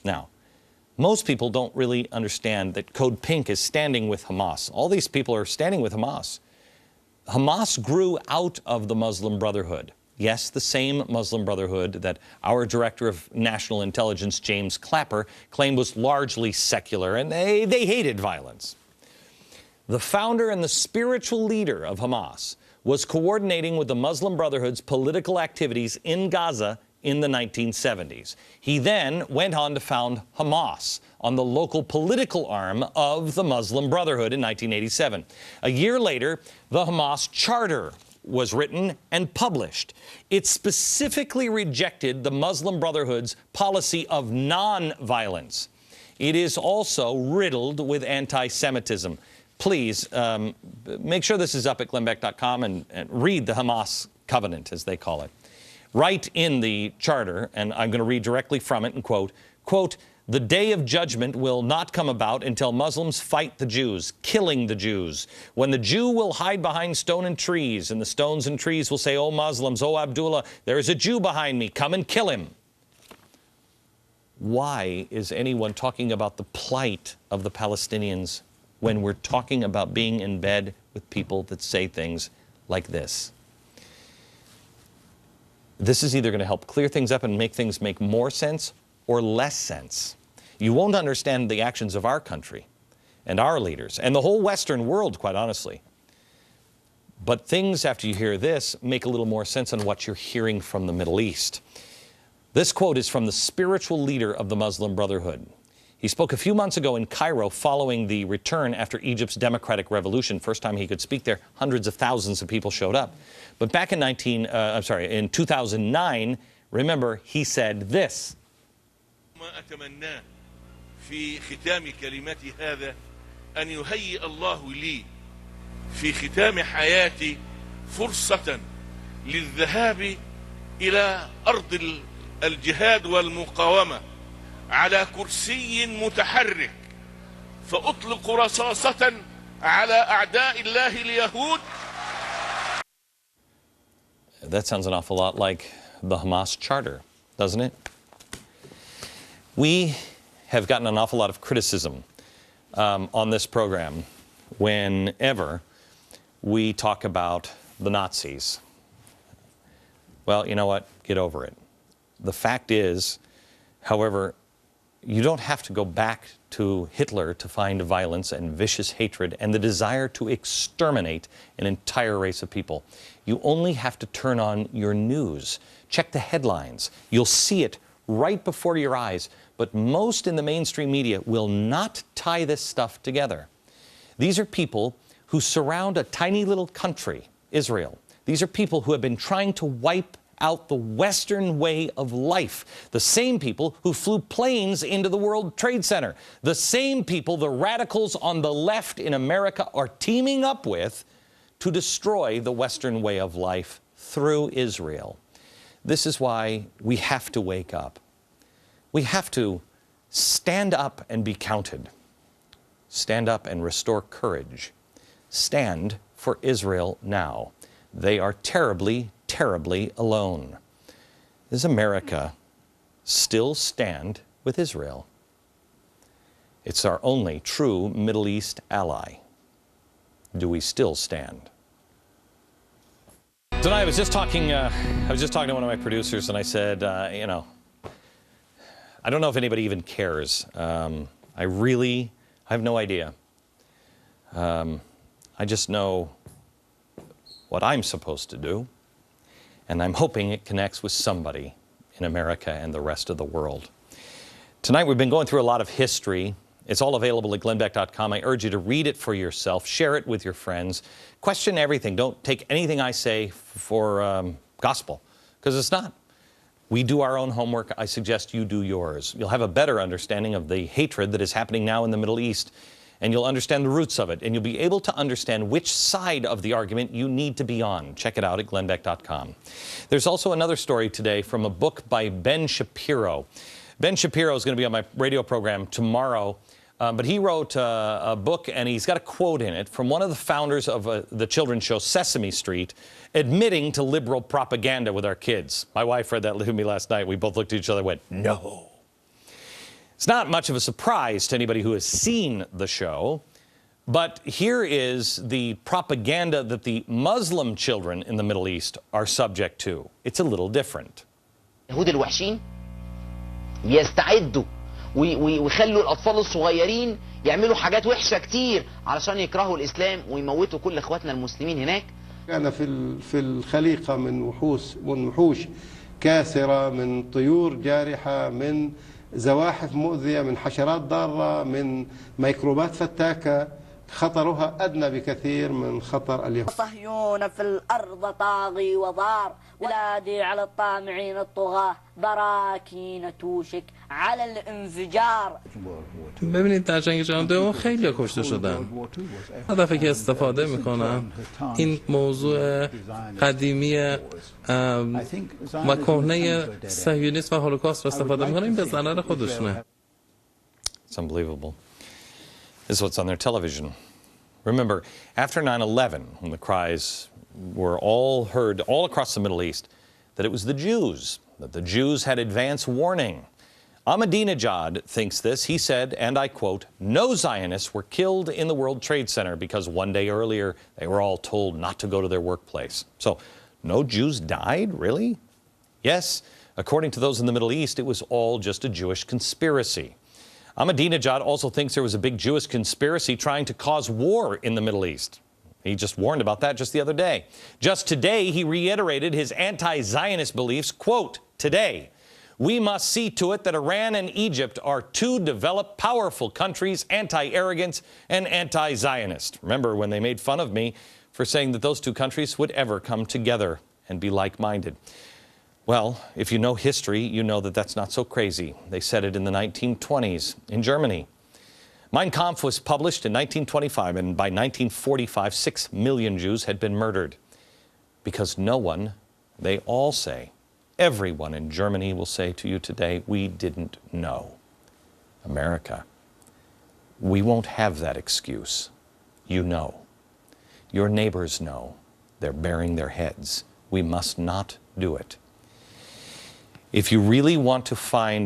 Now, most people don't really understand that Code Pink is standing with Hamas. All these people are standing with Hamas. Hamas grew out of the Muslim Brotherhood. Yes, the same Muslim Brotherhood that our Director of National Intelligence, James Clapper, claimed was largely secular, and they hated violence. The founder and the spiritual leader of Hamas was coordinating with the Muslim Brotherhood's political activities in Gaza in the 1970s. He then went on to found Hamas on the local political arm of the Muslim Brotherhood in 1987. A year later, the Hamas Charter was written and published. It specifically rejected the Muslim Brotherhood's policy of non-violence. It is also riddled with anti-Semitism. Please make sure this is up at glennbeck.com and read the Hamas Covenant, as they call it. Right in the charter, and I'm going to read directly from it and quote, "The day of judgment will not come about until Muslims fight the Jews, killing the Jews. When the Jew will hide behind stone and trees, and the stones and trees will say, 'O Muslims, O Abdullah, there is a Jew behind me, come and kill him.'" Why is anyone talking about the plight of the Palestinians when we're talking about being in bed with people that say things like this? This is either going to help clear things up and make things make more sense or less sense. You won't understand the actions of our country and our leaders and the whole Western world, quite honestly. But things, after you hear this, make a little more sense on what you're hearing from the Middle East. This quote is from the spiritual leader of the Muslim Brotherhood. He spoke a few months ago in Cairo following the return after Egypt's democratic revolution. First time he could speak there, hundreds of thousands of people showed up. But back in 2009, remember, he said this. في ختام كلمتي هذا أن يهيئ الله لي في ختام حياتي فرصة للذهاب إلى أرض الجهاد والمقاومة على كرسي متحرك فأطلق رصاصة على أعداء الله اليهود. That sounds an awful lot like the Hamas Charter, doesn't it? We have gotten an awful lot of criticism on this program whenever we talk about the Nazis. Well, you know what? Get over it. The fact is, however, you don't have to go back to Hitler to find violence and vicious hatred and the desire to exterminate an entire race of people. You only have to turn on your news. Check the headlines. You'll see it right before your eyes. But most in the mainstream media will not tie this stuff together. These are people who surround a tiny little country, Israel. These are people who have been trying to wipe out the Western way of life. The same people who flew planes into the World Trade Center. The same people the radicals on the left in America are teaming up with to destroy the Western way of life through Israel. This is why we have to wake up. We have to stand up and be counted. Stand up and restore courage. Stand for Israel now. They are terribly, terribly alone. Does America still stand with Israel? It's our only true Middle East ally. Do we still stand? Tonight I was just talking to one of my producers, and I said, you know, I don't know if anybody even cares. I have no idea. I just know what I'm supposed to do, and I'm hoping it connects with somebody in America and the rest of the world. Tonight we've been going through a lot of history. It's all available at glennbeck.com. I urge you to read it for yourself, share it with your friends, question everything. Don't take anything I say for gospel, because it's not. We do our own homework. I suggest you do yours. You'll have a better understanding of the hatred that is happening now in the Middle East, and you'll understand the roots of it, and you'll be able to understand which side of the argument you need to be on. Check it out at glennbeck.com. There's also another story today from a book by Ben Shapiro. Ben Shapiro is going to be on my radio program tomorrow, but he wrote a book, and he's got a quote in it from one of the founders of the children's show Sesame Street, admitting to liberal propaganda with our kids. My wife read that with me last night. We both looked at each other and went, no. It's not much of a surprise to anybody who has seen the show, but here is the propaganda that the Muslim children in the Middle East are subject to. It's a little different. اليهود الوحشين يستعدوا ويخلوا الأطفال الصغيرين يعملوا حاجات وحشة كتير علشان يكرهوا الإسلام ويموتوا كل إخواتنا المسلمين هناك. كان في الخليقة من وحوش كاسرة، من طيور جارحة، من زواحف مؤذية، من حشرات ضارة، من ميكروبات فتاكة خطرها أدنى بكثير من خطر اليهود. صهيون في الأرض طاغي وضار، ولادي على الطامعين الطغاة، براكين توشك على الانفجار. ببینید در جنگ جهانی دوم خیلی کشته شدن. هدفی که استفاده میکنن این موضوع قدیمی و کهنه صهیونیسم و هولوکاست رو استفاده میکنن. این به ضرر خودشونه. It's unbelievable. This is what's on their television. Remember, after 9/11, when the cries were all heard all across the Middle East, that it was the Jews, that the Jews had advance warning. Ahmadinejad thinks this. He said, and I quote, "No Zionists were killed in the World Trade Center because one day earlier they were all told not to go to their workplace." So, no Jews died, really? Yes, according to those in the Middle East, it was all just a Jewish conspiracy. Ahmadinejad also thinks there was a big Jewish conspiracy trying to cause war in the Middle East. He just warned about that just the other day. Just today, he reiterated his anti-Zionist beliefs, quote, "Today, we must see to it that Iran and Egypt are two developed, powerful countries, anti-arrogant and anti-Zionist." Remember when they made fun of me for saying that those two countries would ever come together and be like-minded. Well, if you know history, you know that that's not so crazy. They said it in the 1920s in Germany. Mein Kampf was published in 1925, and by 1945, 6 million Jews had been murdered. Because no one, they all say, everyone in Germany will say to you today, we didn't know. America, we won't have that excuse. You know. Your neighbors know. They're baring their heads. We must not do it. If you really want to find